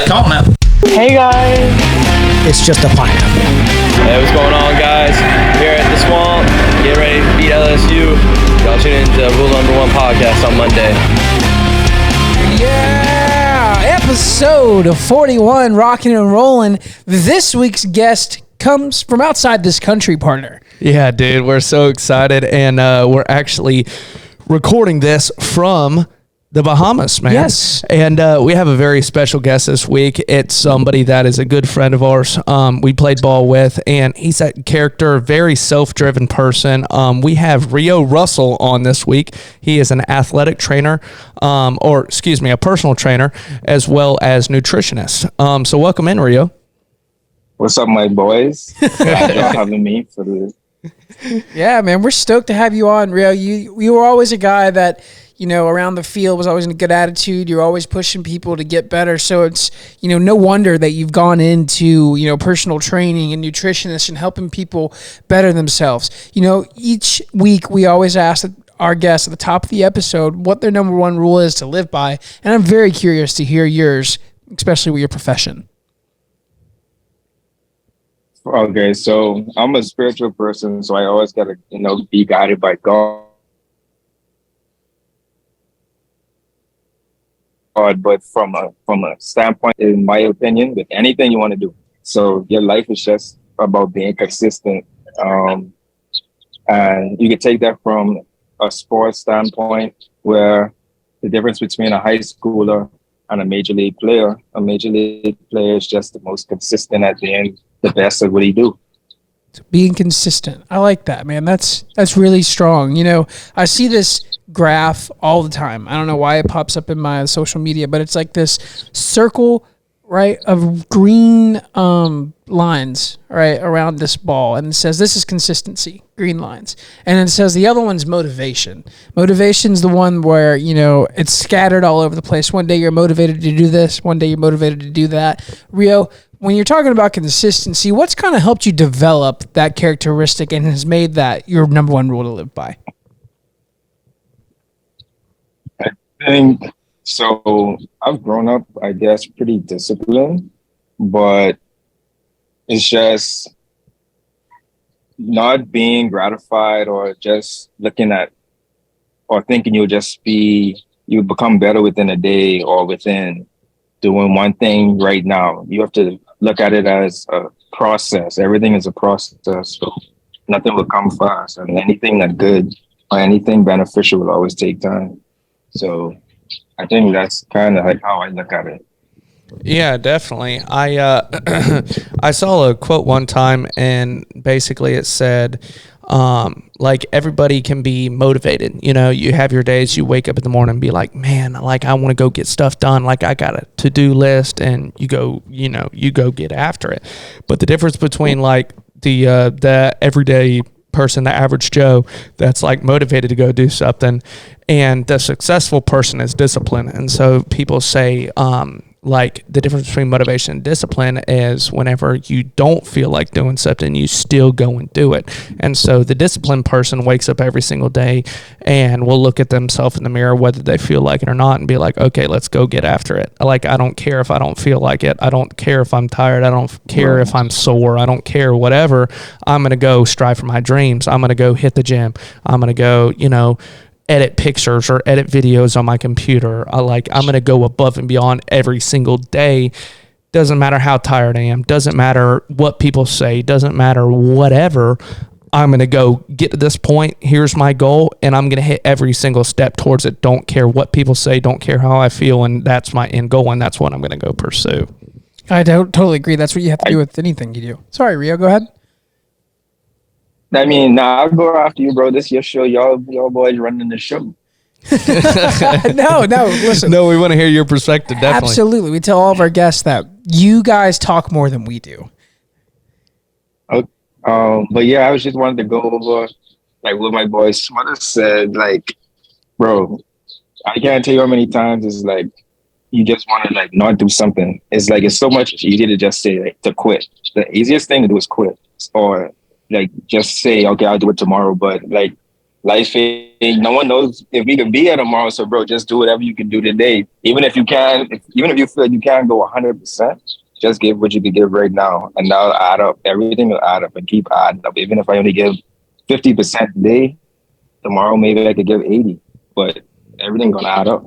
Come on now. Hey guys. It's just a pineapple. Hey, what's going on, guys? Here at the Swamp, get ready to beat LSU. Y'all tune into Rule Number 1 podcast on Monday. Yeah, episode 41, rocking and rolling. This week's guest comes from outside this country, partner. Yeah, dude, we're so excited, and we're actually recording this from the Bahamas, man. Yes. And we have a very special guest this week. It's somebody that is a good friend of ours. We played ball with, and he's that character, very self-driven person. We have Rio Russel on this week. He is an athletic trainer, a personal trainer, as well as nutritionist. So welcome in, Rio. What's up, my boys? Thanks for having me for this. Yeah, man, we're stoked to have you on, Rio. You were always a guy that, you know, around the field was always in a good attitude. You're always pushing people to get better. So it's, you know, no wonder that you've gone into, you know, personal training and nutritionists and helping people better themselves. You know, each week we always ask our guests at the top of the episode what their number one rule is to live by. And I'm very curious to hear yours, especially with your profession. Okay, so I'm a spiritual person, so I always gotta, be guided by God. But from a standpoint, in my opinion, with anything you want to do, so your life is just about being consistent, and you can take that from a sports standpoint, where the difference between a high schooler and a major league player is just the most consistent at the end, the best at what he do. Being consistent. I like that, man. That's really strong. You know, I see this graph all the time. I don't know why it pops up in my social media, but it's like this circle, right, of green lines, right, around this ball. And it says this is consistency, green lines. And it says the other one's motivation. Motivation's the one where, you know, it's scattered all over the place. One day you're motivated to do this. One day you're motivated to do that. Rio, when you're talking about consistency, what's kind of helped you develop that characteristic and has made that your number one rule to live by? I think so. I've grown up, I guess, pretty disciplined, but it's just not being gratified or just looking at or thinking you become better within a day or within doing one thing right now. You have to look at it as a process. Everything is a process. So nothing will come fast, and anything that good or anything beneficial will always take time. So I think that's kind of like how I look at it. Yeah, definitely. I saw a quote one time, and basically it said, like, everybody can be motivated. You know, you have your days, you wake up in the morning and be like, man, like, I want to go get stuff done. Like, I got a to-do list, and you go get after it. But the difference between like the everyday person, the average Joe that's like motivated to go do something, and the successful person is discipline. And so people say, like, the difference between motivation and discipline is whenever you don't feel like doing something, you still go and do it. And so the disciplined person wakes up every single day and will look at themselves in the mirror, whether they feel like it or not, and be like, okay, let's go get after it. Like, I don't care if I don't feel like it. I don't care if I'm tired. I don't care if I'm sore. I don't care, whatever. I'm going to go strive for my dreams. I'm going to go hit the gym. I'm going to go, edit pictures or edit videos on my computer. I'm going to go above and beyond every single day. Doesn't matter how tired I am. Doesn't matter what people say. Doesn't matter whatever. I'm going to go get to this point. Here's my goal, and I'm going to hit every single step towards it. Don't care what people say. Don't care how I feel, and that's my end goal, and that's what I'm going to go pursue. I totally agree. That's what you have to do with anything you do. Sorry, Rio, go ahead. I mean, I'll go after you, bro. This is your show. Y'all boys running the show. No, listen. No, we want to hear your perspective, definitely. Absolutely. We tell all of our guests that you guys talk more than we do. But yeah, I was just wanted to go over, like, what my boy Smother said. Like, bro, I can't tell you how many times it's like, you just want to, like, not do something. It's like, it's so much easier to just say, like, to quit. The easiest thing to do is quit. Or, like, just say, okay, I'll do it tomorrow. But, like, life ain't, no one knows if we could be here tomorrow. So, bro, just do whatever you can do today. Even if you can, even if you feel you can't go 100%, just give what you can give right now. And that'll add up. Everything will add up and keep adding up. Even if I only give 50% today, tomorrow maybe I could give 80. But everything going to add up.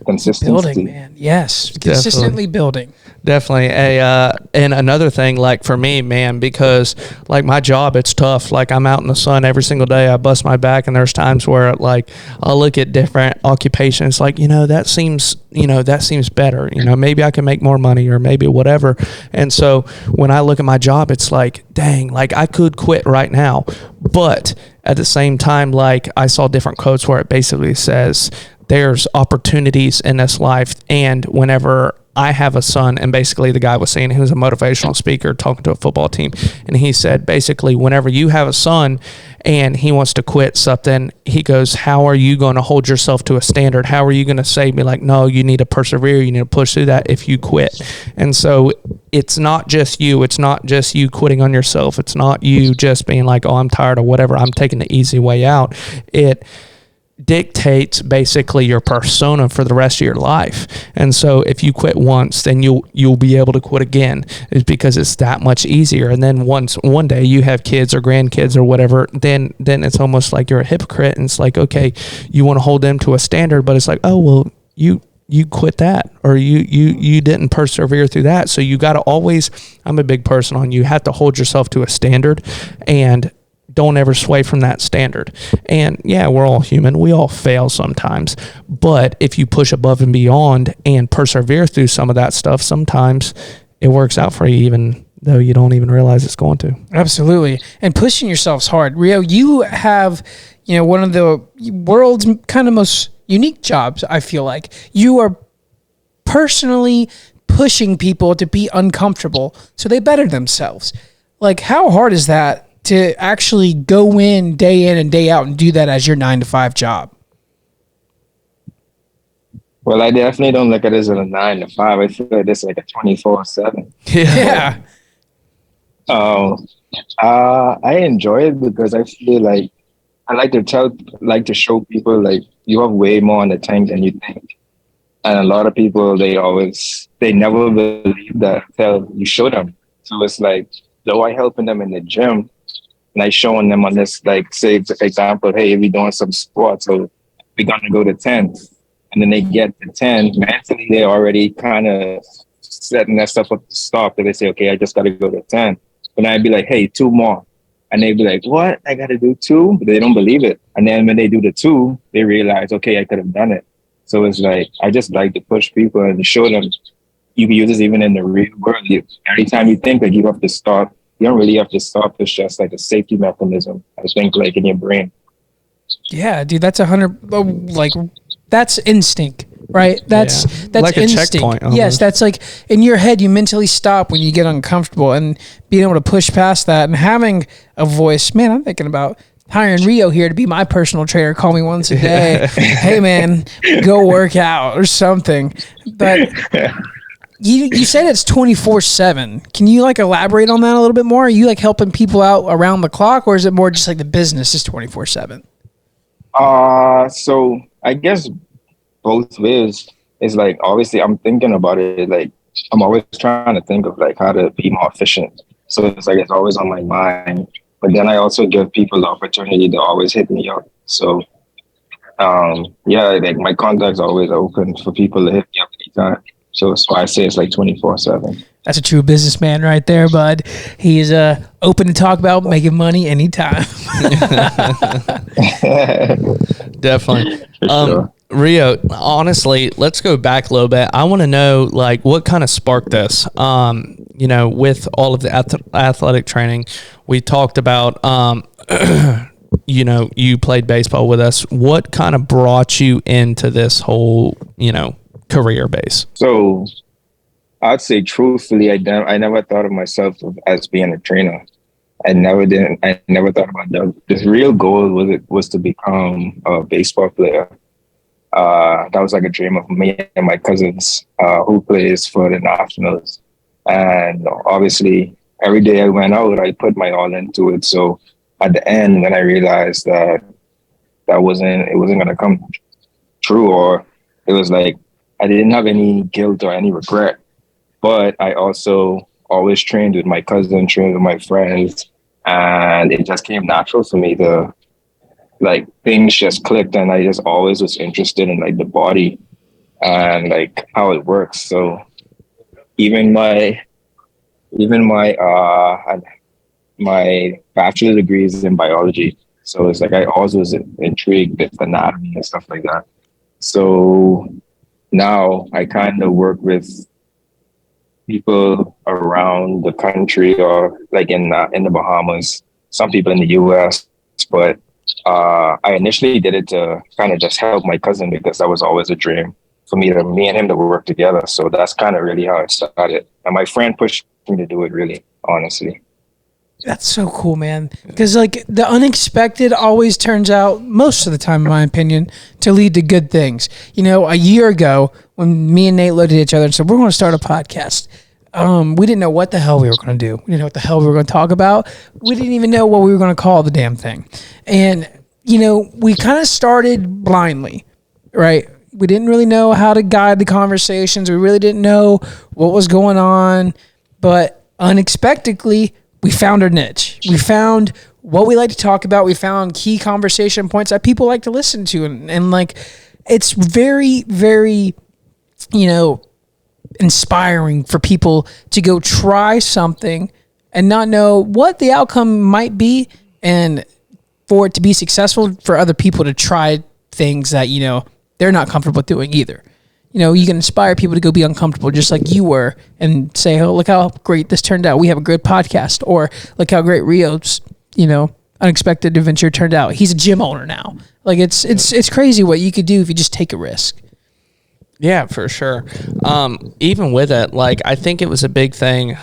Consistency. Building, man. Yes. Consistently building. Definitely. And another thing, like for me, man, because like my job, it's tough. Like I'm out in the sun every single day. I bust my back, and there's times where like I'll look at different occupations, like, that seems better. Maybe I can make more money or maybe whatever. And so when I look at my job, it's like, dang, like I could quit right now. But at the same time, like I saw different quotes where it basically says there's opportunities in this life. And whenever I have a son, and basically the guy was saying, he was a motivational speaker talking to a football team, and he said basically whenever you have a son and he wants to quit something, he goes, how are you going to hold yourself to a standard? How are you going to say, be like, no, you need to persevere, you need to push through that if you quit? And so it's not just you quitting on yourself. It's not you just being like, oh, I'm tired or whatever, I'm taking the easy way out. It dictates basically your persona for the rest of your life. And so if you quit once, then you'll be able to quit again. It's because it's that much easier. And then one day you have kids or grandkids or whatever, then it's almost like you're a hypocrite, and it's like, okay, you want to hold them to a standard, but it's like, oh well, you quit that, or you didn't persevere through that. So you got to always, I'm a big person on, you have to hold yourself to a standard and don't ever sway from that standard. And yeah, we're all human. We all fail sometimes. But if you push above and beyond and persevere through some of that stuff, sometimes it works out for you, even though you don't even realize it's going to. Absolutely. And pushing yourself's hard. Rio, you have, one of the world's kind of most unique jobs, I feel like. You are personally pushing people to be uncomfortable so they better themselves. Like, how hard is that to actually go in and day out and do that as your 9-to-5 job? Well, I definitely don't look at it as a 9-to-5. I feel like it's like a 24/7. Yeah. I enjoy it because I feel like I like to show people like you have way more in the tank than you think. And a lot of people, they never believe that until you show them. So it's like, though I helping them in the gym, and I showing them on this, like, say, for example, hey, we're doing some sports, so we're going to go to 10. And then they get to 10. Mentally, they're already kind of setting that stuff up to stop. And they say, okay, I just got to go to 10. But I'd be like, hey, 2 more. And they'd be like, what? I got to do 2? But they don't believe it. And then when they do the 2, they realize, okay, I could have done it. So it's like, I just like to push people and show them you can use this even in the real world. Every time you think that you have to stop, you don't really have to stop. It's just like a safety mechanism, I think, like in your brain. Yeah, dude, that's 100. Like, that's instinct, right? That's like instinct. A checkpoint. Yes, that's like in your head. You mentally stop when you get uncomfortable, and being able to push past that and having a voice. Man, I'm thinking about hiring Rio here to be my personal trainer. Call me once a day. Hey, man, go work out or something. But You said it's 24/7. Can you like elaborate on that a little bit more? Are you like helping people out around the clock, or is it more just like the business is 24/7? So I guess both ways. It's like, obviously I'm thinking about it. Like, I'm always trying to think of like how to be more efficient. So it's like, it's always on my mind. But then I also give people the opportunity to always hit me up. So like my contact's always open for people to hit me up anytime. So that's why I say it's like 24/7. That's a true businessman right there, bud. He's open to talk about making money anytime. Definitely. Sure. Rio, honestly, let's go back a little bit. I want to know, like, what kind of sparked this? With all of the athletic training, we talked about, you played baseball with us. What kind of brought you into this whole, career base? So I'd say truthfully, I never thought of myself as being a trainer. I never thought about that. The real goal was to become a baseball player. That was like a dream of me and my cousins who plays for the Nationals. And obviously, every day I went out, I put my all into it. So at the end, when I realized that that it wasn't gonna come true, or it was like I didn't have any guilt or any regret. But I also always trained with my cousin, trained with my friends, and it just came natural for me to like things just clicked, and I just always was interested in like the body and like how it works. So even my even my bachelor degree is in biology. So it's like I always was intrigued with anatomy and stuff like that. So now I kind of work with people around the country, or like in the Bahamas, some people in the US, but I initially did it to kind of just help my cousin because that was always a dream for me and him to work together. So that's kind of really how it started. And my friend pushed me to do it, really, honestly. That's so cool, man. Because like the unexpected always turns out, most of the time, in my opinion, to lead to good things. You know, a year ago when me and Nate looked at each other and said, we're going to start a podcast. We didn't know what the hell we were going to do. We didn't know what the hell we were going to talk about. We didn't even know what we were going to call the damn thing. And, you know, we kind of started blindly, right? We didn't really know how to guide the conversations. We really didn't know what was going on. But unexpectedly, we found our niche. We found what we like to talk about. We found key conversation points that people like to listen to. And like, it's very, very, you know, inspiring for people to go try something and not know what the outcome might be, and for it to be successful, for other people to try things that, you know, they're not comfortable doing either. You know, you can inspire people to go be uncomfortable just like you were and say, oh, look how great this turned out. We have a good podcast. Or look how great Rio's, you know, unexpected adventure turned out. He's a gym owner now. Like it's crazy what you could do if you just take a risk. Yeah, for sure. Even with it, like, I think it was a big thing.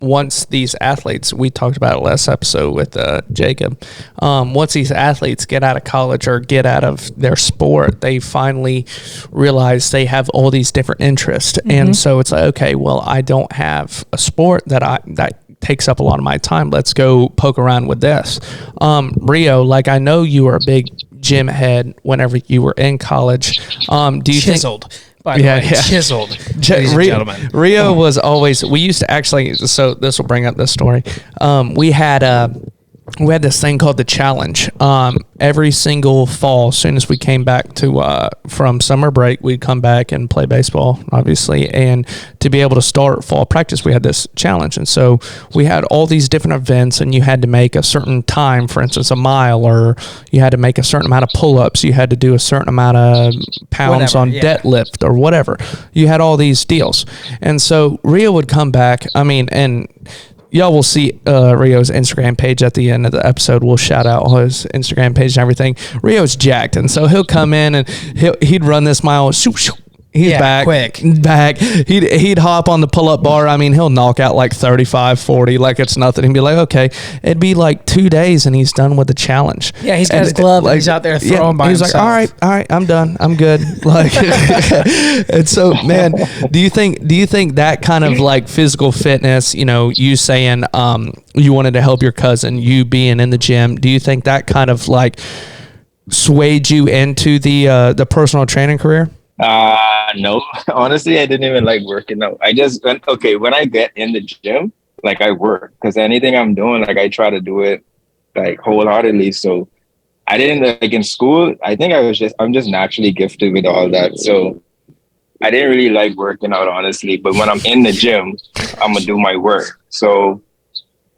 Once these athletes, we talked about it last episode with Jacob, once these athletes get out of college or get out of their sport, they finally realize they have all these different interests. Mm-hmm. And so it's like, okay, well, I don't have a sport that takes up a lot of my time. Let's go poke around with this. Rio, like, I know you were a big gym head whenever you were in college. Do you Chiseled. think... By the way, chiseled. Ladies and gentlemen. Rio was always, we used to actually, so this will bring up this story. We had this thing called the challenge. Every single fall, as soon as we came back from summer break, we'd come back and play baseball, obviously. And to be able to start fall practice, we had this challenge. And so we had all these different events, and you had to make a certain time, for instance, a mile, or you had to make a certain amount of pull-ups. You had to do a certain amount of pounds on deadlift or whatever. You had all these deals. And so Rio would come back, and y'all will see Rio's Instagram page at the end of the episode. We'll shout out his Instagram page and everything. Rio's jacked, and so he'll come in and he'd run this mile. He's back. He'd hop on the pull-up bar. I mean, he'll knock out like 35, 40 like it's nothing. He'd be like, okay. It'd be like 2 days, and he's done with the challenge. Yeah, he's got his glove, like, and he's out there throwing by himself. He's like, all right, I'm done. I'm good. Like, and so, man, do you think that kind of like physical fitness, you know, you saying you wanted to help your cousin, you being in the gym, do you think that kind of like swayed you into the personal training career? No, honestly, I didn't even like working out. I just went, okay, when I get in the gym, like I work, because anything I'm doing, like I try to do it like wholeheartedly. So I didn't, like, in school, I think I'm just naturally gifted with all that. So I didn't really like working out, honestly, but when I'm in the gym, I'm gonna do my work. So,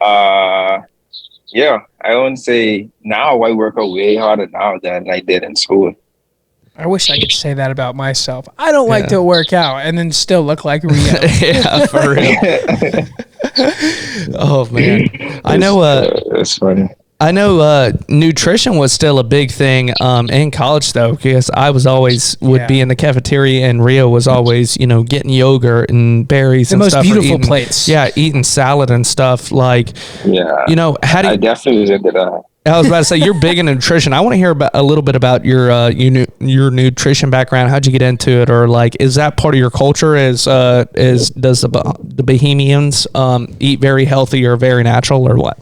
yeah, I wouldn't say now I work out way harder now than I did in school. I wish I could say that about myself. I don't like to work out and then still look like Rio. Yeah, for real. Oh, man. I know. It's funny. I know nutrition was still a big thing in college, though, because I was always be in the cafeteria, and Rio was always, you know, getting yogurt and berries and stuff. The most beautiful plates. Yeah, eating salad and stuff. Like, you know, I definitely was into that. I was about to say, you're big in nutrition. I want to hear a little bit about your nutrition background. How'd you get into it, or like, is that part of your culture? Does the Bahamians eat very healthy or very natural, or what?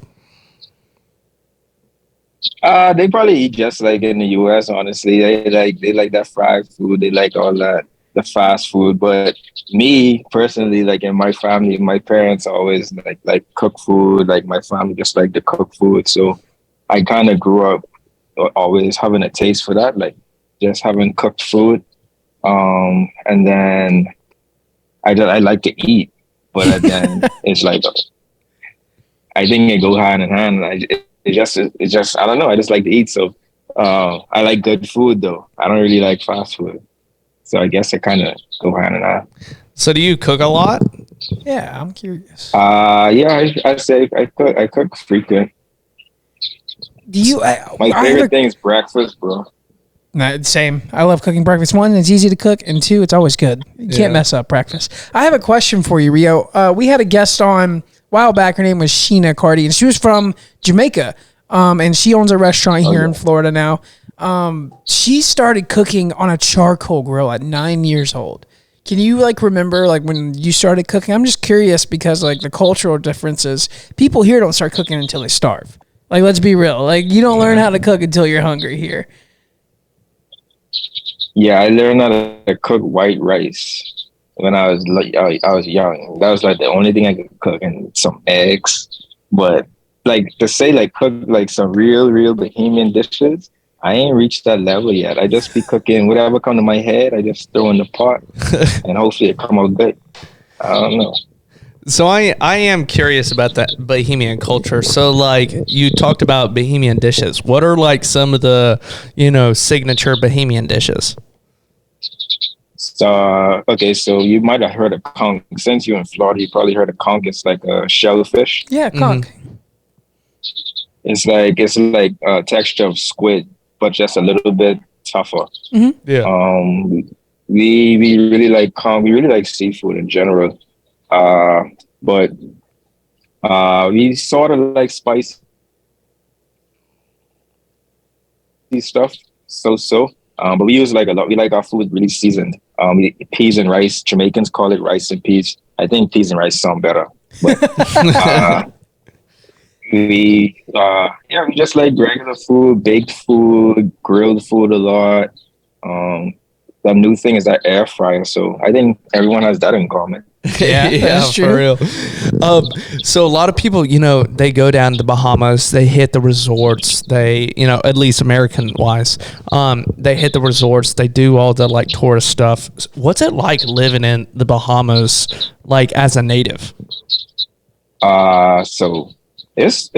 They probably eat just like in the US, honestly. They like that fried food, they like all that the fast food. But me personally, like in my family, my parents always like cook food, like my family just like to cook food. So I kind of grew up always having a taste for that, like just having cooked food. And then I like to eat, but then it's like I think it go hand in hand. It just I don't know. I just like to eat, so I like good food though. I don't really like fast food, so I guess it kind of go hand in hand. So do you cook a lot? Yeah, I'm curious. Yeah, I say I cook frequent. Do you? My I have favorite thing is breakfast, bro. Same. I love cooking breakfast. One, it's easy to cook, and two, it's always good. You Yeah. can't mess up breakfast. I have a question for you, Rio. We had a guest on a while back. Her name was Sheena Cardi, and she was from Jamaica. And she owns a restaurant here in Florida now. She started cooking on a charcoal grill at 9 years old. Can you like remember like when you started cooking? I'm just curious because like the cultural differences. People here don't start cooking until they starve. Like let's be real. Like you don't learn how to cook until you're hungry here. Yeah, I learned how to cook white rice when I was like I was young. That was like the only thing I could cook, and some eggs. But like to say like cook like some real Bahamian dishes, I ain't reached that level yet. I just be cooking whatever come to my head. I just throw in the pot, and hopefully it come out good. I don't know. So I am curious about that Bahamian culture. So like you talked about Bahamian dishes. What are like some of the, signature Bahamian dishes? So okay, so you might have heard of conch. Since you're in Florida, you probably heard of conch. It's like a shellfish. Yeah, conch. It's like a texture of squid, but just a little bit tougher. Yeah. We really like conch. We really like seafood in general. But we sort of like spicy stuff, so. But we use like a lot. We like our food really seasoned. Peas and rice. Jamaicans call it rice and peas. I think peas and rice sound better. But we just like regular food, baked food, grilled food a lot. Um, the new thing is that air fryer. So I think everyone has that in common. Yeah, that's true. For real. So a lot of people, they go down to the Bahamas, they hit the resorts, they, at least American wise, they hit the resorts, they do all the like tourist stuff. What's it like living in the Bahamas, like as a native? So it's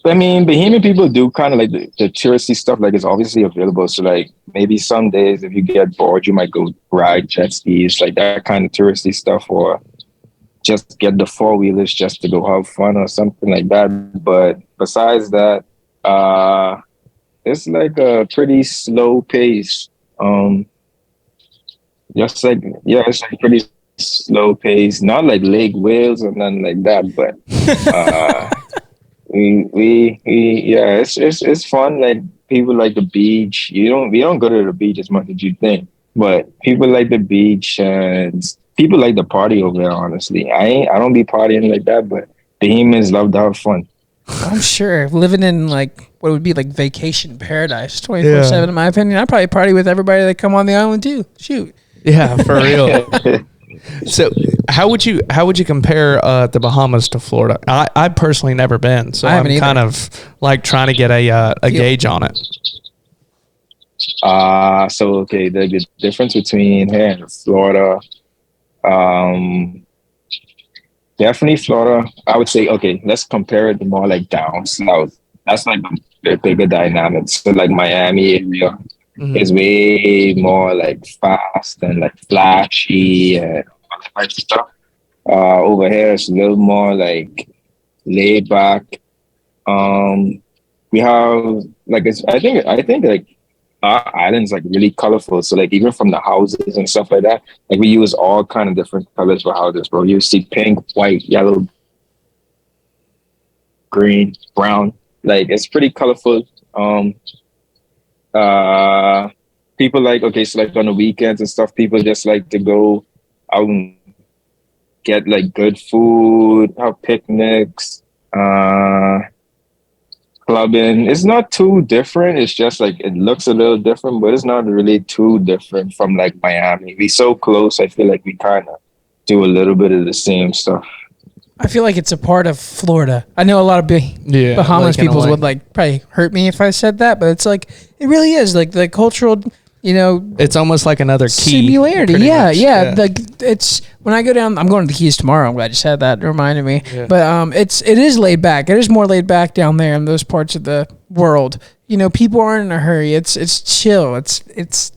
I mean, Bahamian people do kind of like the touristy stuff. Like it's obviously available. So like maybe some days if you get bored, you might go ride jet skis, like that kind of touristy stuff, or just get the four wheelers just to go have fun or something like that. But besides that, it's like a pretty slow pace. Just like yeah, it's like pretty slow pace. Not like Lake Wales or nothing like that, but we yeah, it's fun. Like people like the beach. We don't go to the beach as much as you think, but people like the beach and people like the party over there. Honestly, I don't be partying like that, but the humans love to have fun. I'm sure living in like what would be like vacation paradise 24/7 in my opinion. I probably party with everybody that come on the island too. Shoot. Yeah, for real. So how would you compare the Bahamas to Florida? I've personally never been, so I'm kind of like trying to get a gauge on it. So okay, the difference between here and Florida, definitely Florida. I would say okay, let's compare it more like down south. That's like the bigger dynamics. So like Miami area is way more like fast and like flashy and all that type of stuff. Over here it's a little more like laid back. We have like I think like our island's like really colorful. So like even from the houses and stuff like that, like we use all kind of different colors for houses, bro. You see pink, white, yellow, green, brown. Like it's pretty colorful. Uh People like okay, so like on the weekends and stuff, people just like to go out and get like good food, have picnics. clubbing. It's not too different. It's just like it looks a little different, but it's not really too different from like Miami. We so close. I feel like we kind of do a little bit of the same stuff. I feel like it's a part of Florida. I know a lot of Bahamas like, people would like probably hurt me if I said that, but it's like it really is like the cultural, it's almost like another key similarity. pretty Yeah. much. Like it's when I go down, I'm going to the Keys tomorrow. I'm glad you said that. It reminded me. Yeah. But it is laid back. It is more laid back down there in those parts of the world. People aren't in a hurry. It's chill. It's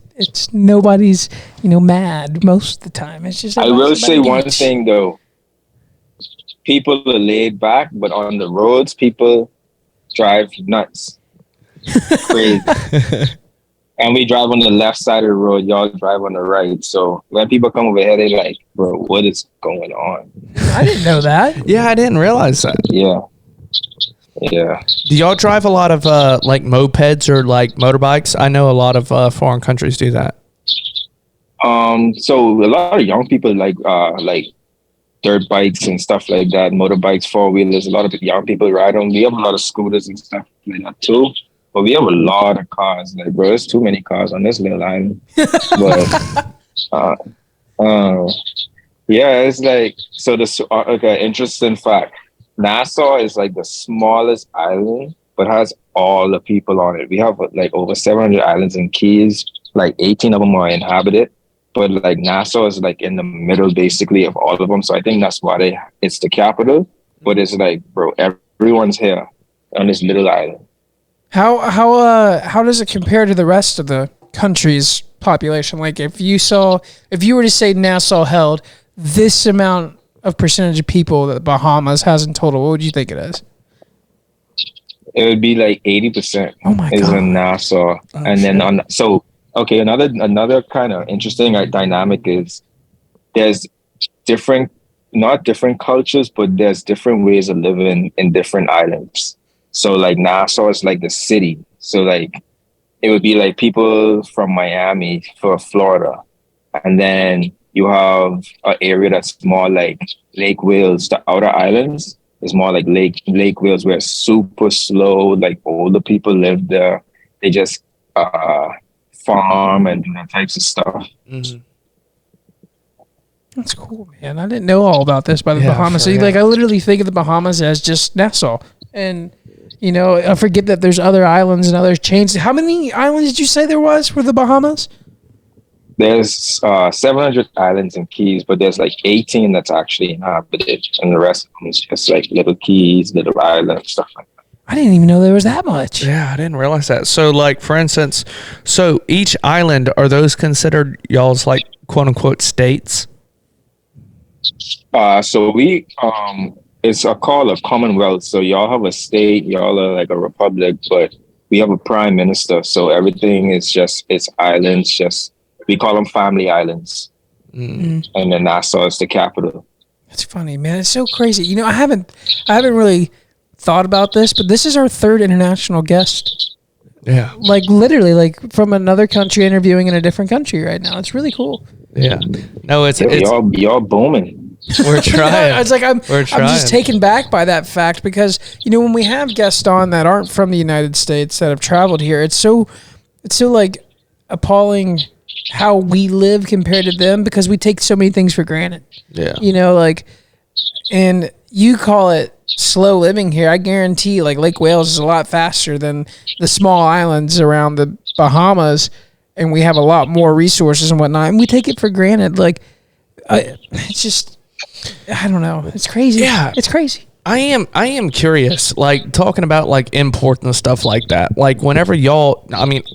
nobody's mad most of the time. It's just I will say one thing though. People are laid back, but on the roads, people drive nuts. Crazy. And we drive on the left side of the road. Y'all drive on the right. So when people come over here, they're like, bro, what is going on? I didn't know that. Yeah, I didn't realize that. Yeah. Yeah. Do y'all drive a lot of like mopeds or like motorbikes? I know a lot of foreign countries do that. So a lot of young people like dirt bikes and stuff like that, motorbikes, four-wheelers. A lot of young people ride them. We have a lot of scooters and stuff like that too. But we have a lot of cars. Like, bro, there's too many cars on this little island. But yeah, it's like, so okay, interesting fact. Nassau is like the smallest island, but has all the people on it. We have like over 700 islands and keys. Like 18 of them are inhabited. But like Nassau is like in the middle basically of all of them. So I think that's why it's the capital. But it's like, bro, everyone's here on this little island. How does it compare to the rest of the country's population? Like if you were to say Nassau held this amount of percentage of people that Bahamas has in total, what would you think it is? It would be like 80%. Oh my is God. in Nassau. And then okay, another kind of interesting dynamic is there's not different cultures, but there's different ways of living in different islands. So like Nassau is like the city. So like it would be like people from Miami for Florida. And then you have an area that's more like Lake Wales. The outer islands is more like Lake Wales, where it's super slow, like older people live there. They just farm and do that types of stuff. Mm-hmm. That's cool, man. I didn't know all about this by the Bahamas. So, like, I literally think of the Bahamas as just Nassau. And, I forget that there's other islands and other chains. How many islands did you say there was for the Bahamas? There's 700 islands and keys, but there's like 18 that's actually inhabited. And the rest of them is just like little keys, little islands, stuff like that. I didn't even know there was that much. Yeah, I didn't realize that. So, like, for instance, each island, are those considered y'all's, like, quote-unquote states? So we, it's called a commonwealth. So y'all have a state, y'all are like a republic, but we have a prime minister. So everything is it's islands, we call them family islands. Mm. And then Nassau is the capital. That's funny, man. It's so crazy. I haven't really thought about this, but this is our third international guest. Yeah. Like literally, like from another country interviewing in a different country right now. It's really cool. Yeah. No, it's y'all booming. We're trying. It's like I'm just taken back by that fact because when we have guests on that aren't from the United States that have traveled here, it's so like appalling how we live compared to them because we take so many things for granted. Yeah. And you call it slow living here. I guarantee like Lake Wales is a lot faster than the small islands around the Bahamas, and we have a lot more resources and whatnot, and we take it for granted. Like, it's just, I don't know. It's crazy. Yeah. It's crazy. I am curious, like talking about like imports and stuff like that. Like whenever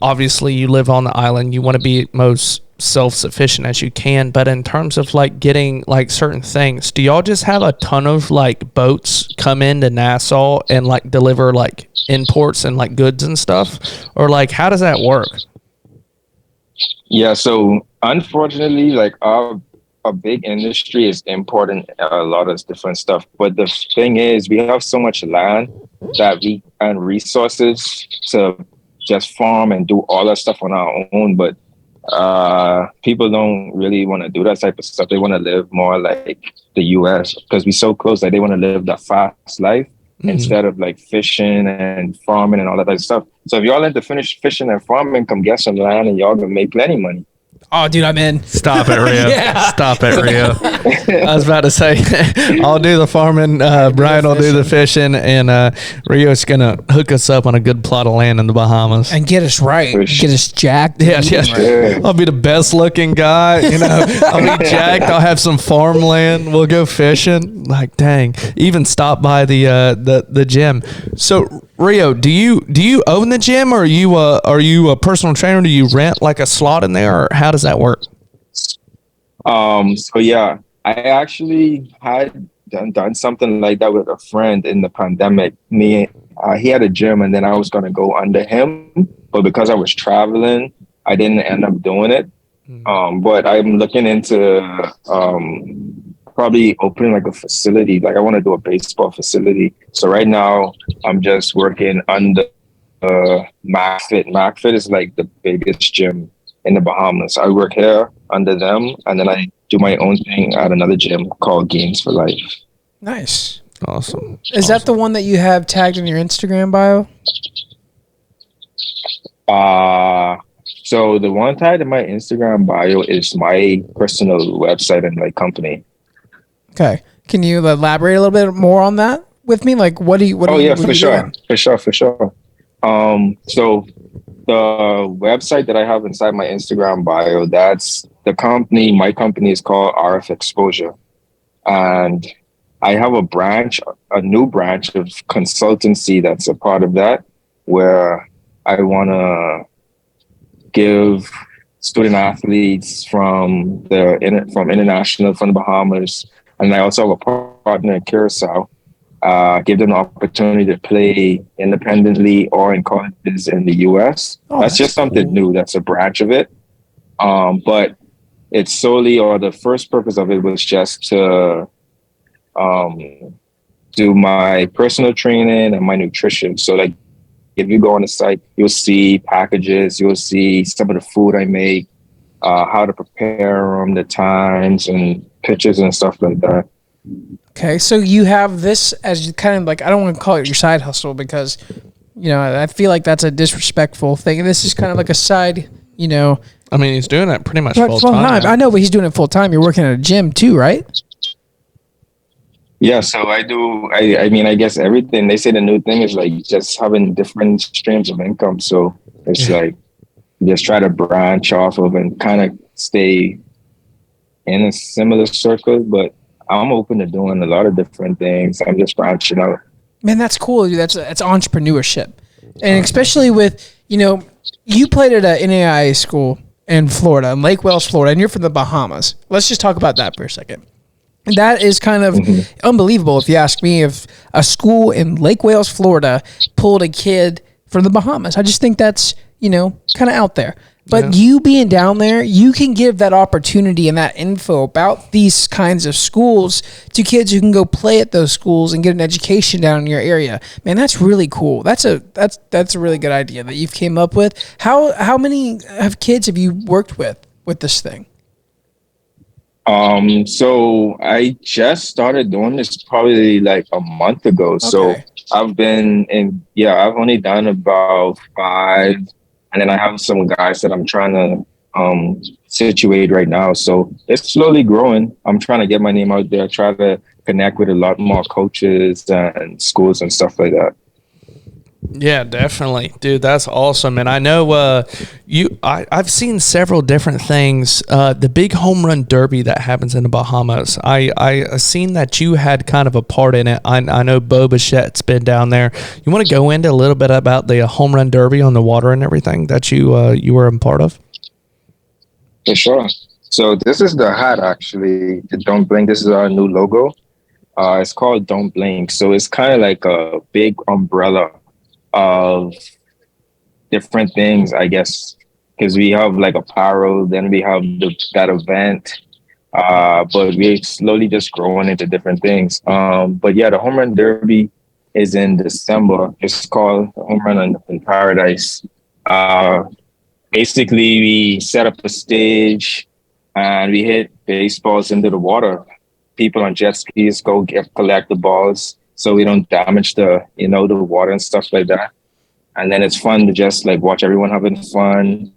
obviously you live on the island, you want to be most self-sufficient as you can. But in terms of like getting like certain things, do y'all just have a ton of like boats come into Nassau and like deliver like imports and like goods and stuff? Or like, how does that work? Yeah. So unfortunately, like a big industry is importing a lot of different stuff. But the thing is, we have so much land and resources to just farm and do all that stuff on our own. But people don't really want to do that type of stuff. They want to live more like the US because we're so close that they want to live that fast life. instead of like fishing and farming and all that other stuff. So if y'all into finish fishing and farming, come get some land and y'all gonna make plenty money. Oh, dude, I'm in. Stop it, Rio. Yeah. Stop it, Rio. I was about to say, I'll do the farming. Brian will do the fishing, and Rio's going to hook us up on a good plot of land in the Bahamas. And get us right. Get us jacked. Yeah. I'll be the best looking guy. I'll be jacked. I'll have some farmland. We'll go fishing. Like, dang. Even stop by the gym. So, Rio, do you own the gym, or are you a personal trainer? Do you rent like a slot in there, or how does that work? So yeah, I actually had done something like that with a friend in the pandemic. He had a gym, and then I was gonna go under him, but because I was traveling, I didn't end up doing it. But I'm looking into probably opening like a facility. Like I want to do a baseball facility. So right now I'm just working under MacFit. MacFit is like the biggest gym in the Bahamas. I work here under them, and then I do my own thing at another gym called Games for Life. Nice. Awesome. Is that the one that you have tagged in your Instagram bio? So the one tagged in my Instagram bio is my personal website and like company. Okay. Can you elaborate a little bit more on that with me? Like, what do you? For sure. So the website that I have inside my Instagram bio, that's the company. My company is called RF Exposure, and I have a new branch of consultancy that's a part of that, where I want to give student athletes from international, from the Bahamas, and I also have a partner in Curacao. Give them the opportunity to play independently or in colleges in the U.S. That's just something new. That's a branch of it. But it's solely, or the first purpose of it was just to do my personal training and my nutrition. So like, if you go on the site, you'll see packages, you'll see some of the food I make, how to prepare them, the times and pictures and stuff like that. Okay, so you have this as kind of like, I don't want to call it your side hustle because, I feel like that's a disrespectful thing. And this is kind of like a side, I mean, he's doing it pretty much full time. I know, but he's doing it full time. You're working at a gym too, right? Yeah, so I do. I mean, I guess everything. They say the new thing is like just having different streams of income. So it's like just try to branch off of and kind of stay in a similar circle. But I'm open to doing a lot of different things. I'm just branching out. Man, that's cool, dude. That's entrepreneurship, and especially with you played at an NAIA school in Florida, in Lake Wales, Florida, and you're from the Bahamas. Let's just talk about that for a second. That is kind of unbelievable, if you ask me, if a school in Lake Wales, Florida pulled a kid from the Bahamas. I just think that's, kind of out there. But you being down there, you can give that opportunity and that info about these kinds of schools to kids who can go play at those schools and get an education down in your area. Man, that's really cool. That's a really good idea that you've came up with. How many kids have you worked with this thing? So I just started doing this probably like a month ago. Okay. So I've only done about 5, and then I have some guys that I'm trying to situate right now. So it's slowly growing. I'm trying to get my name out there, try to connect with a lot more coaches and schools and stuff like that. Yeah, definitely, dude. That's awesome. And I know I've seen several different things. The big home run derby that happens in the Bahamas. I seen that you had kind of a part in it. I know Bo Bichette's been down there. You want to go into a little bit about the home run derby on the water and everything that you were a part of? For sure. So this is the hat, actually. The Don't Blink. This is our new logo. It's called Don't Blink. So it's kind of like a big umbrella of different things, I guess, because we have like apparel, then we have that event, but we're slowly just growing into different things. But yeah, the home run derby is in December. It's called the Home Run in Paradise. Basically, we set up a stage and we hit baseballs into the water. People on jet skis go collect the balls. so we don't damage the the water and stuff like that. And then it's fun to just like watch everyone having fun.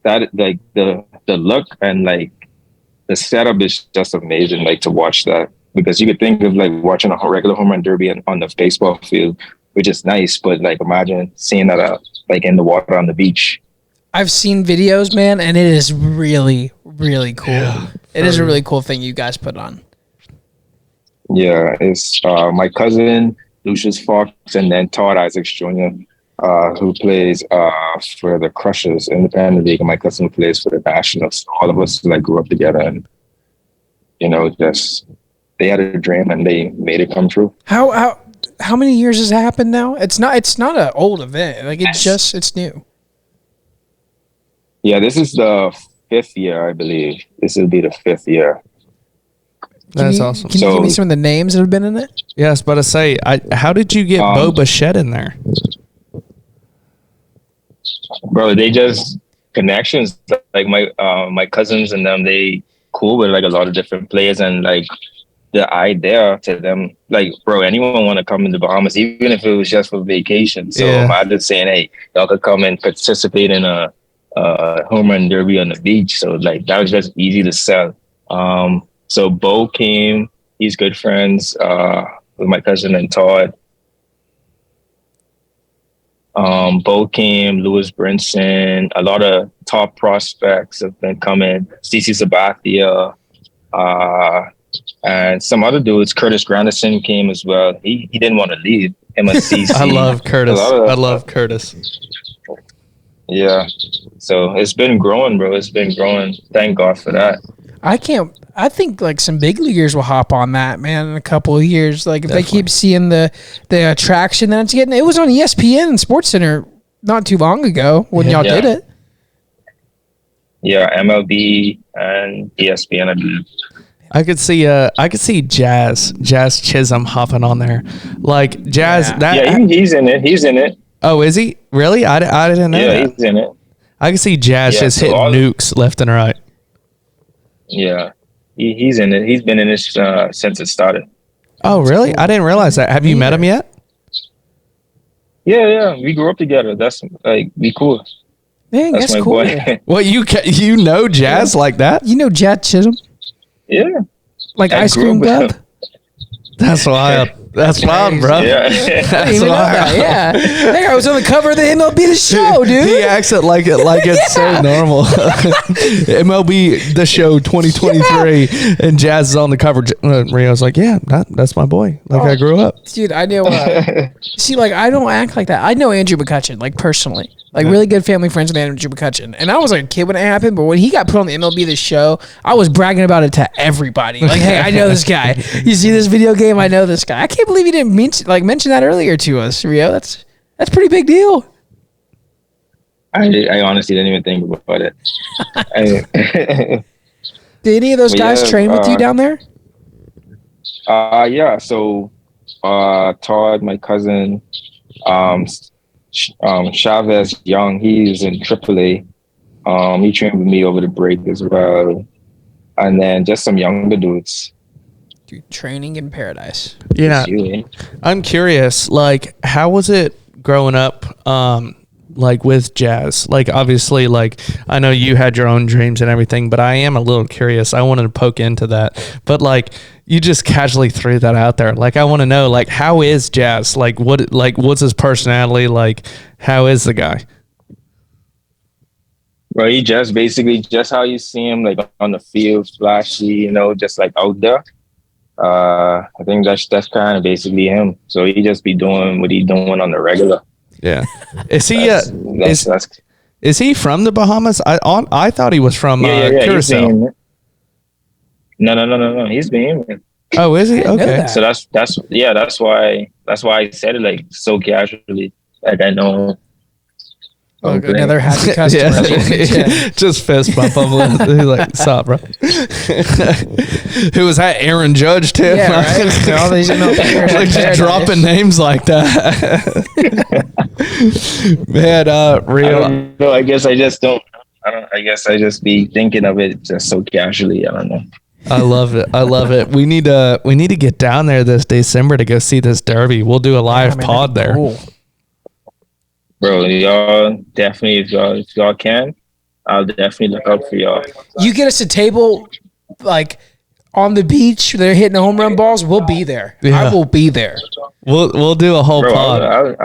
That like the look and like the setup is just amazing. Like to watch that, because you could think of like watching a regular home run derby on the baseball field, which is nice. But like imagine seeing that like in the water on the beach. I've seen videos, man, and it is really, really cool. Yeah, it is a really cool thing you guys put on. Yeah, it's my cousin Lucius Fox, and then Todd Isaacs Jr., who plays for the Crushers Independent League, and my cousin who plays for the Nationals. So all of us like grew up together, and just they had a dream and they made it come true. How many years has it happened now? It's not an old event. Like it's new. Yeah, this is the 5th year, I believe. This will be the 5th year. That's awesome. Can you give me some of the names that have been in it? Yes, but I say, how did you get Boba Shed in there? Bro, they just connections. Like my cousins and them, they cool with like a lot of different players, and like the idea to them, like, bro, anyone want to come in the Bahamas, even if it was just for vacation. So I'm just saying, hey, y'all could come and participate in a home run derby on the beach. So like that was just easy to sell. So Bo came. He's good friends with my cousin and Todd. Bo came, Louis Brinson, a lot of top prospects have been coming. CC Sabathia, and some other dudes. Curtis Granderson came as well. He didn't want to leave. Him and CC. I love Curtis. I love Curtis. Yeah. So it's been growing, bro. It's been growing. Thank God for that. I think like some big leaguers will hop on that, man, in a couple of years. Like if they keep seeing the attraction that it's getting. It was on ESPN and SportsCenter not too long ago when y'all did it. Yeah, MLB and ESPN, I believe. I could see Jazz Chisholm hopping on there, like Jazz. He's in it. He's in it. Oh, is he really? I didn't know. Yeah, he's in it. I can see Jazz just hitting nukes left and right. Yeah, he's in it. He's been in this since it started. Oh, really? I didn't realize that. Have you met him yet? Yeah. We grew up together. That's like we cool. Man, that's cool. Boy. Well, you know Jazz like that? You know Jazz Chisholm? Yeah. Like Ice Cream Glove? That's wild. That's wild, bro. Yeah. That's wild. Yeah. That guy was on the cover of the MLB The Show, dude. He acts it like it's so normal. MLB The Show 2023, and Jazz is on the cover. Rio's like, yeah, that's my boy. Like I grew up. Dude, I know. See, like I don't act like that. I know Andrew McCutcheon, like personally. Like really good family friends with Andrew McCutcheon. And I was like a kid when it happened, but when he got put on the MLB The Show, I was bragging about it to everybody. Like, hey, I know this guy. You see this video game? I know this guy. I can't believe you didn't mention that earlier to us, Rio. That's pretty big deal. I honestly didn't even think about it. Did any of those guys train with you down there? Yeah. So Todd, my cousin, Chavez Young, he's in AAA. He trained with me over the break as well. And then just some younger dudes. Dude, training in paradise. Yeah. I'm curious, like, how was it growing up, like with Jazz? Like, obviously, like, I know you had your own dreams and everything, but I am a little curious. I wanted to poke into that. But, like, you just casually threw that out there. Like, I want to know, like, how is Jazz? What's his personality? Like, how is the guy? Well, he just basically just how you see him, like on the field, flashy, just like out there. I think that's kind of basically him. So he just be doing what he doing on the regular. Yeah. Is he is he from the Bahamas? I thought he was from Curacao. No. He's Bahamian. Oh, is he? Okay. So that's why I said it like so casually. Like I know. Oh, another happy customer. Yeah. Just fist bump him. He's like, "Stop, bro." Who was that? Aaron Judge too. Yeah, right. All these like just dropping names like that. Man, Rio. No, I guess I just don't. I guess I just be thinking of it just so casually. I don't know. I love it. I love it. We need to get down there this December to go see this derby. We'll do a live pod there. Cool. Bro, y'all definitely, if y'all can, I'll definitely look up for y'all. You get us a table like on the beach, they're hitting home run balls, we'll be there. Yeah. I will be there. We'll do a whole Bro, pod.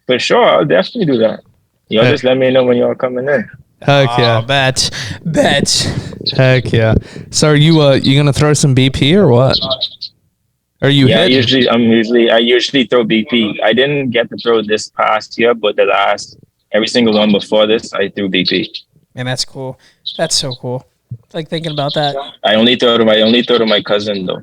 For sure, I'll definitely do that. Y'all just let me know when y'all coming in. Heck yeah. Bet. Heck yeah. So are you gonna throw some BP or what? Are you Yeah, hitting? I usually throw BP. I didn't get to throw this past year, but every single one before this, I threw BP. Man, that's cool. That's so cool. Like thinking about that. I only throw to my cousin though.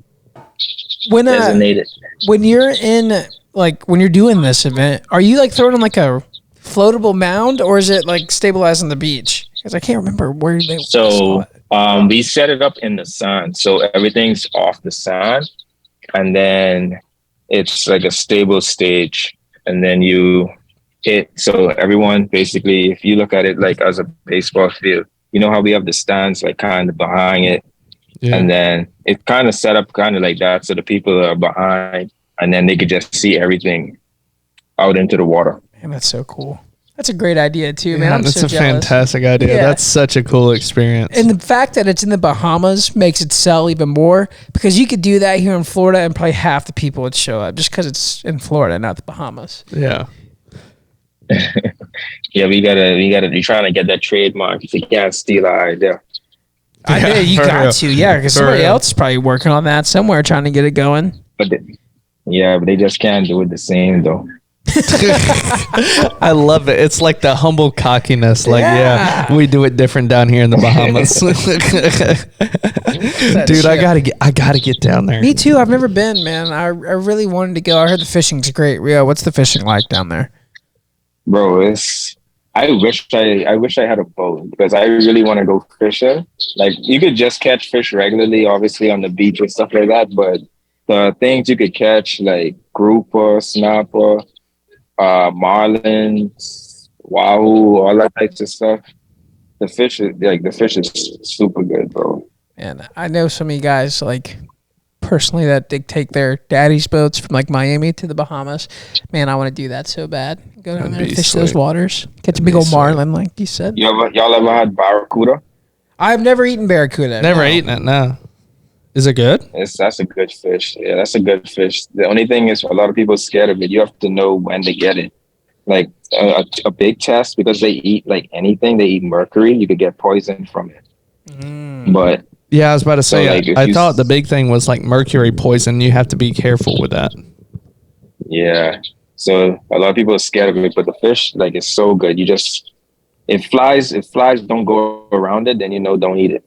When Designated. when you're doing this event, are you like throwing on like a floatable mound or is it like stabilizing the beach? Because I can't remember where they saw it. We set it up in the sand, so everything's off the sand, and then it's like a stable stage, and then you hit. So everyone basically, if you look at it like as a baseball field, you know how we have the stands like kind of behind it, and then it's kind of set up kind of like that, so the people are behind, and then they could just see everything out into the water. Man, that's so cool. That's a great idea too, man. That's so a jealous. fantastic idea. Yeah. That's such a cool experience. And the fact that it's in the Bahamas makes it sell even more because you could do that here in Florida and probably half the people would show up just because it's in Florida, not the Bahamas. Yeah. Yeah, we gotta. You're trying to get that trademark. If you can't steal our idea. I did. You for got real. to, yeah, because For somebody real. else is probably working on that somewhere trying to get it going. But they just can't do it the same though. I love it. It's like the humble cockiness. Like, yeah, we do it different down here in the Bahamas. Dude, I gotta get down there. Me too. I've never been, man. I really wanted to go. I heard the fishing's great. Rio, what's the fishing like down there? Bro, I wish I had a boat because I really want to go fishing. Like you could just catch fish regularly, obviously on the beach and stuff like that. But the things you could catch like grouper, snapper, marlins, wahoo, all that types of stuff. The fish is super good, bro. And I know so many guys like personally that they take their daddy's boats from like Miami to the Bahamas. Man, I want to do that so bad. Go down there and fish those waters. Catch a big old marlin, like you said. Y'all ever had barracuda? I've never eaten barracuda. Never eaten it. No. Is it good? That's a good fish. Yeah, that's a good fish. The only thing is a lot of people are scared of it. You have to know when to get it. Like a big test, because they eat like anything. They eat mercury. You could get poisoned from it. But yeah, I was about to say, like, I thought the big thing was like mercury poison. You have to be careful with that. yeah, so a lot of people are scared of it. But the fish, like, it's so good. You just if flies don't go around it, then don't eat it.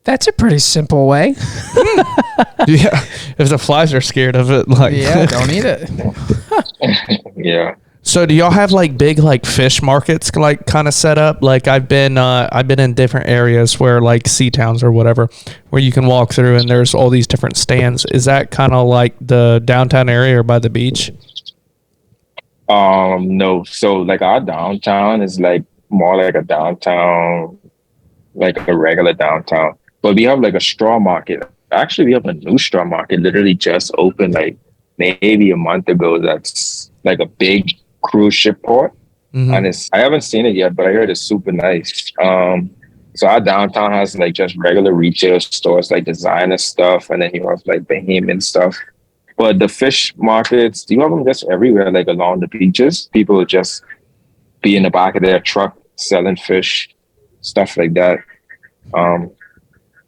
That's a pretty simple way. Yeah, if the flies are scared of it, like don't eat it. Yeah. So do y'all have like big like fish markets like kind of set up? Like I've been in different areas where like sea towns or whatever, where you can walk through and there's all these different stands. Is that kind of like the downtown area or by the beach? No. So like our downtown is like more like a downtown, like a regular downtown. But we have like a straw market. Actually, we have a new straw market literally just opened like maybe a month ago. That's like a big cruise ship port. And I haven't seen it yet, but I heard it's super nice. So our downtown has like just regular retail stores, like designer stuff, and then you have like Bahamian stuff. But the fish markets, you have them just everywhere, like along the beaches. People would just be in the back of their truck selling fish, stuff like that.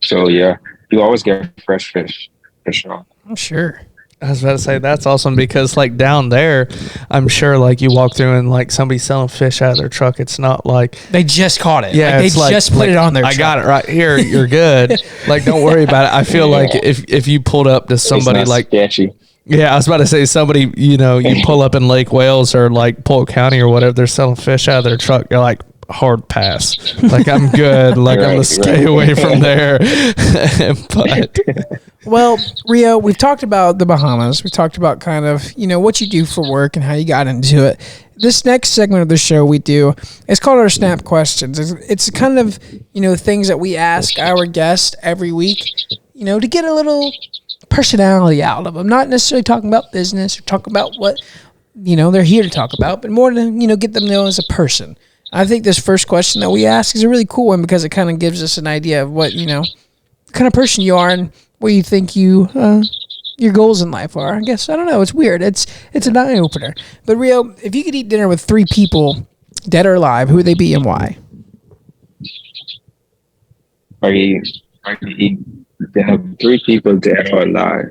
So yeah, you always get fresh fish for sure. I'm sure. I was about to say that's awesome because like down there, I'm sure like you walk through and like somebody's selling fish out of their truck. It's not like They just caught it. yeah, Like, it's they just put it on their I truck. got it right here. You're good. Like don't worry about it. I feel like if you pulled up to somebody It's not like sketchy. yeah, I was about to say somebody you pull up in Lake Wales or like Polk County or whatever, they're selling fish out of their truck. You're like, hard pass. Like, I'm good. Like, I'm gonna stay away from there. But Well, Rio, we've talked about the Bahamas. We've talked about kind of, what you do for work and how you got into it. This next segment of the show we do, it's called our Snap Questions. It's kind of, things that we ask our guests every week, to get a little personality out of them. Not necessarily talking about business or talking about what, they're here to talk about, but more to, get them to know as a person. I think this first question that we ask is a really cool one because it kind of gives us an idea of what, kind of person you are and what you think your goals in life are. I guess, I don't know. It's weird. It's an eye opener. But Rio, if you could eat dinner with 3 people, dead or alive, who would they be and why? I could eat dinner with 3 people, dead or alive.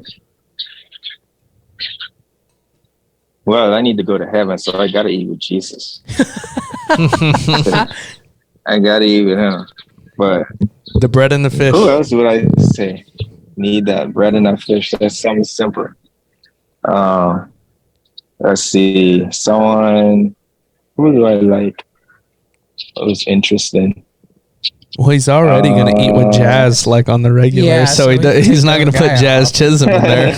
Well, I need to go to heaven, so I gotta eat with Jesus. I gotta eat with him. But the bread and the fish. who else would I say? Need that bread and that fish. That's something simple. Let's see. Someone. Who do I like? That was interesting. Well, he's already going to eat with Jazz like on the regular, Yeah, so he's not going to put Jazz Chisholm in there.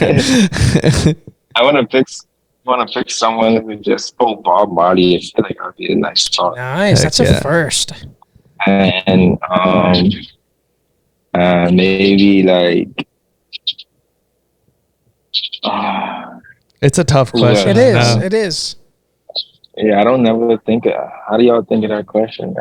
I want to pick someone who just Bob Marley. I feel like I'd be a nice talk. Nice. That's a first. And maybe like. It's a tough question. It is. It is. Yeah, I don't never think. How do y'all think of that question?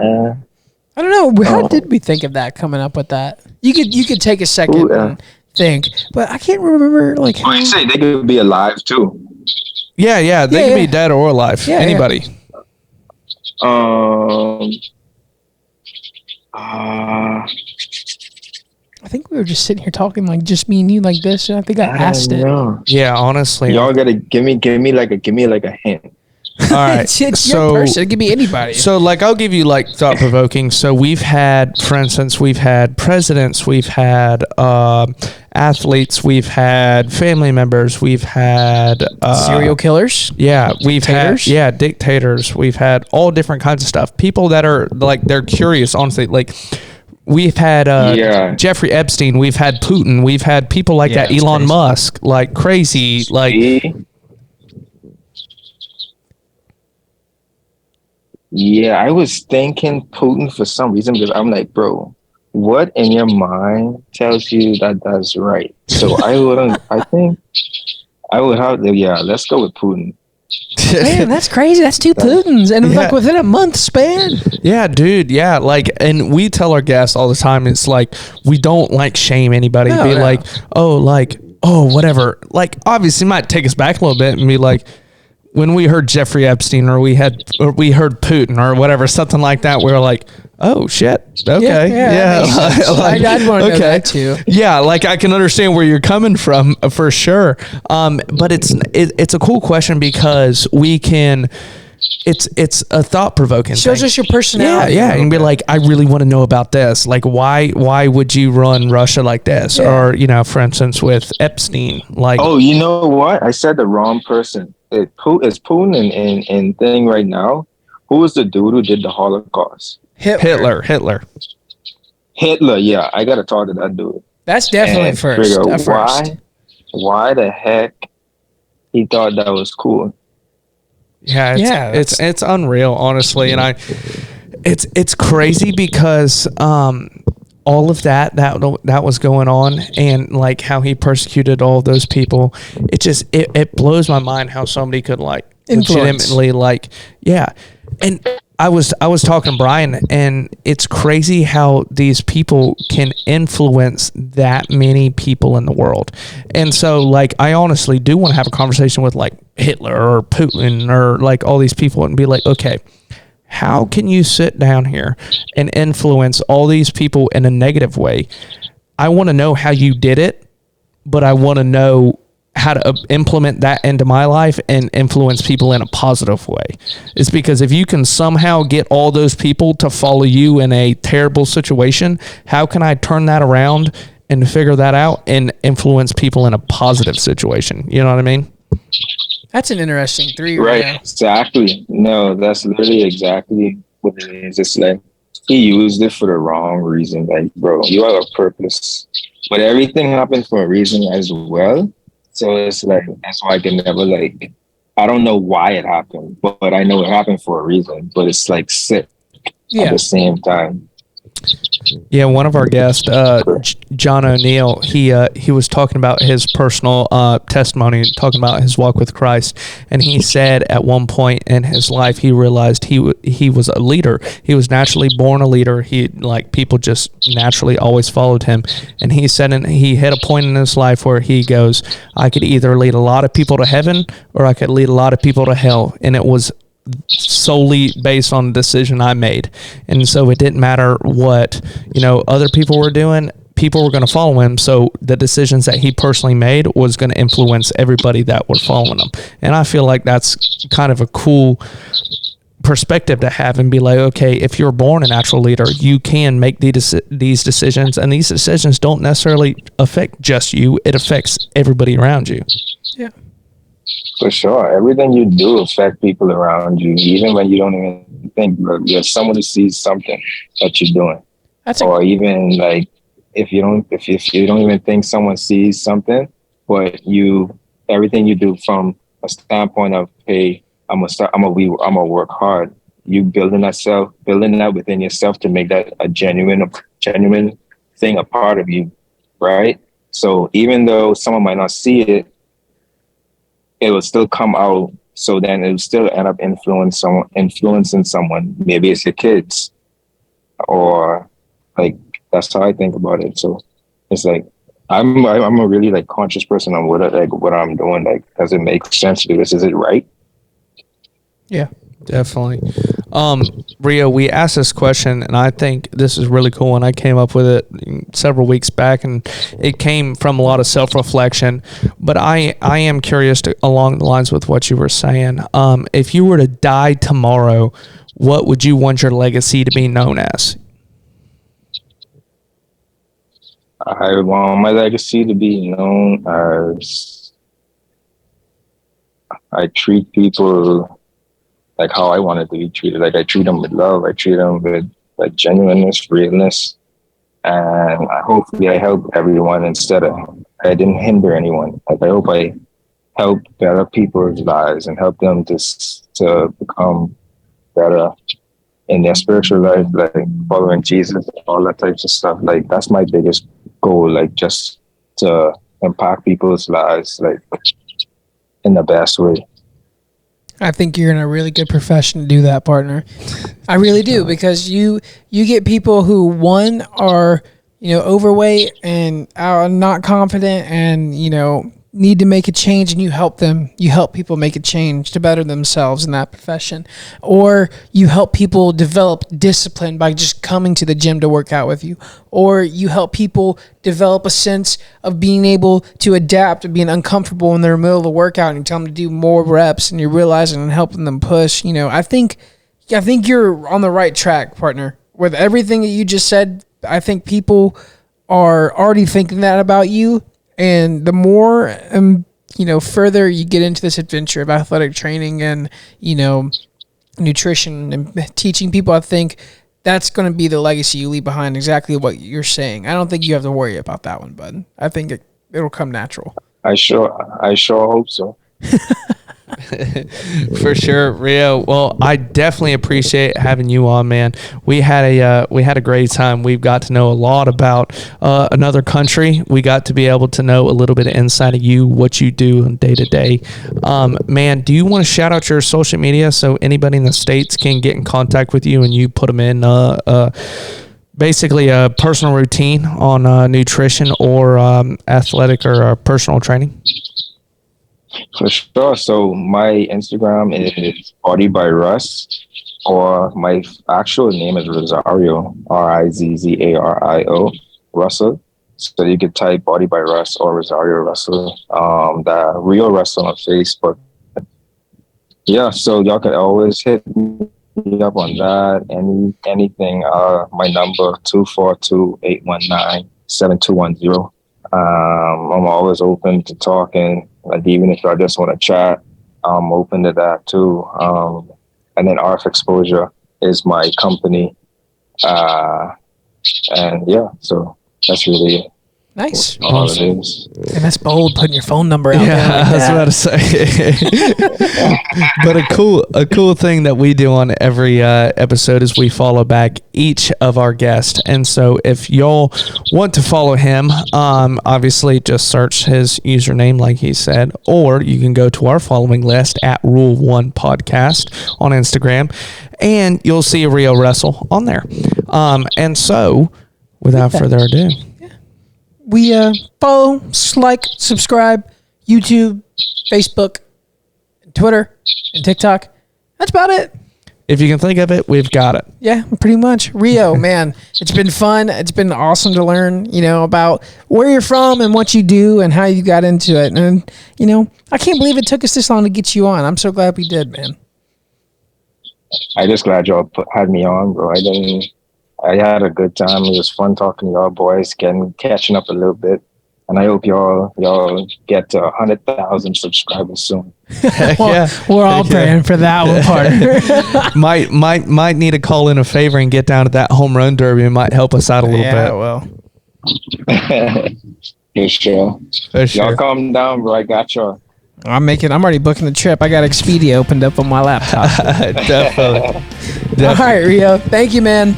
I don't know. How did we think of that? Coming up with that, you could take a second and think, but I can't remember. Like, well, you say they could be alive too. Yeah, they can be dead or alive. Yeah, anybody. I think we were just sitting here talking like just me and you like this, and I think I asked it. Yeah, honestly, y'all gotta give me like a hint. All right, it's your person. It could be anybody. So, like, I'll give you like thought provoking. So we've had, for instance, we've had presidents, we've had athletes, we've had family members, we've had serial killers. Yeah, we've had dictators. We've had all different kinds of stuff. People that are like they're curious, honestly, like. We've had Jeffrey Epstein. We've had Putin. We've had people like that. Elon crazy. Musk, like crazy, like. Yeah, I was thinking Putin for some reason because I'm like, bro, what in your mind tells you that that's right? So I think I would have to, let's go with Putin. Man, that's crazy. That's 2 Putins, and like within a month span. Yeah, dude. Yeah, like, and we tell our guests all the time. It's like we don't like shame anybody. Like, oh, whatever. Like, obviously, it might take us back a little bit and be like, when we heard Jeffrey Epstein or we heard Putin or whatever, something like that, we were like, oh shit, okay, I'd want to know that too. Yeah, like I can understand where you're coming from for sure. But it's a cool question because we can. It's a thought provoking. Shows us your personality. Yeah, and be like, I really want to know about this. Like, why would you run Russia like this? Yeah. Or for instance, with Epstein, like. Oh, you know what? I said the wrong person. It's Putin and thing right now. Who was the dude who did the Holocaust? Hitler. Yeah, I gotta talk to that dude. That's definitely first. Why the heck he thought that was cool? Yeah, it's unreal, honestly, and it's crazy because all of that was going on, and like how he persecuted all those people. It blows my mind how somebody could like legitimately like and I was talking to Brian, and it's crazy how these people can influence that many people in the world. And so like I honestly do want to have a conversation with like Hitler or Putin or like all these people and be like, okay, how can you sit down here and influence all these people in a negative way? I want to know how you did it, but I want to know how to implement that into my life and influence people in a positive way. It's because if you can somehow get all those people to follow you in a terrible situation, how can I turn that around and figure that out and influence people in a positive situation? You know what I mean? That's an interesting 3. Right. Exactly. No, that's literally exactly what it is. It's like he used it for the wrong reason. Like, bro, you have a purpose, but everything happened for a reason as well. So it's like that's why I can never like. I don't know why it happened, but I know it happened for a reason. But it's like sick at Yeah. the same time. Yeah, one of our guests, John O'Neill, he was talking about his personal testimony, talking about his walk with Christ, and he said at one point in his life he realized he was a leader. He was naturally born a leader. He like people just naturally always followed him, and he said he hit a point in his life where he goes, I could either lead a lot of people to heaven or I could lead a lot of people to hell, and it was solely based on the decision I made. And so it didn't matter what, other people were doing, people were going to follow him. So the decisions that he personally made was going to influence everybody that were following him. And I feel like that's kind of a cool perspective to have and be like, okay, if you're born a natural leader, you can make these decisions, and these decisions don't necessarily affect just you. It affects everybody around you. Yeah. For sure. Everything you do affect people around you, even when you don't even think, but there's someone who sees something that you're doing. Or even like if you don't even think someone sees something, but everything you do from a standpoint of, hey, I'm gonna work hard. You building that within yourself to make that a genuine thing, a part of you, right? So even though someone might not see it, it will still come out. So then it will still end up influencing someone. Maybe it's your kids, or like that's how I think about it. So it's like I'm a really like conscious person on what I'm doing. Like, does it make sense to do this? Is it right? Yeah, definitely. Rio, we asked this question, and I think this is really cool, and I came up with it several weeks back, and it came from a lot of self-reflection. But I am curious along the lines with what you were saying. If you were to die tomorrow, what would you want your legacy to be known as? I want my legacy to be known as I treat people like how I wanted to be treated. Like I treat them with love. I treat them with like genuineness, realness, and hopefully I help everyone I didn't hinder anyone. Like I hope I help better people's lives and help them to become better in their spiritual life, like following Jesus, all that types of stuff. Like that's my biggest goal, like just to impact people's lives, like in the best way. I think you're in a really good profession to do that, partner. I really do, because you get people who, one, are overweight and are not confident and need to make a change, and you help them. You help people make a change to better themselves in that profession, or you help people develop discipline by just coming to the gym to work out with you, or you help people develop a sense of being able to adapt and being uncomfortable in their middle of a workout, and you tell them to do more reps, and you're realizing and helping them push. I think you're on the right track, partner. With everything that you just said, I think people are already thinking that about you. And the more, further you get into this adventure of athletic training and, nutrition and teaching people, I think that's going to be the legacy you leave behind, exactly what you're saying. I don't think you have to worry about that one, bud. I think it'll come natural. I sure hope so. For sure, Rio. Well, I definitely appreciate having you on, man. We had a great time. We've got to know a lot about another country. We got to be able to know a little bit of insight of you, what you do day to day. Man, do you want to shout out your social media so anybody in the States can get in contact with you and you put them in basically a personal routine on nutrition or athletic or personal training? For sure. So my Instagram is Body by Russ, or my actual name is Rizzario, Rizzario Russell. So you could type Body by Russ or Rizzario Russell. The Rio Russel on Facebook. Yeah, so y'all can always hit me up on that. Anything. My number 242-819-7210. I'm always open to talking. Like even if I just want to chat, I'm open to that too. And then RF exposure is my company. And yeah, so that's really Nice. all it is. And that's bold, putting your phone number out there. Yeah, Like I was that. about to say. But a cool thing that we do on every episode is we follow back each of our guests. And so if y'all want to follow him, obviously just search his username like he said, or you can go to our following list at Rule One Podcast on Instagram, and you'll see Rio Russel on there. And so without further ado, We follow, like, subscribe, YouTube, Facebook, Twitter, and TikTok. That's about it. if you can think of it, we've got it. Yeah, pretty much. Rio, man, it's been fun. It's been awesome to learn, about where you're from and what you do and how you got into it. And, I can't believe it took us this long to get you on. I'm so glad we did, man. I just glad y'all had me on, bro. I had a good time. It was fun talking to y'all boys, catching up a little bit. And I hope y'all get to 100,000 subscribers soon. Well, we're all praying for that one, partner. might need to call in a favor and get down to that home run derby. It might help us out a little bit. Well. For sure. Y'all calm down, bro. I got y'all. I'm already booking the trip. I got Expedia opened up on my laptop. Definitely. All right, Rio. Thank you, man.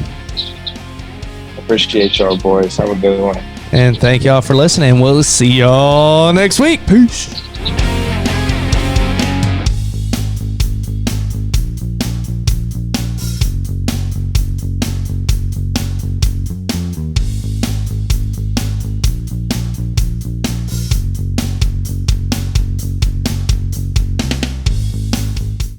Appreciate y'all, boys. Have a good one. And thank y'all for listening. We'll see y'all next week. Peace.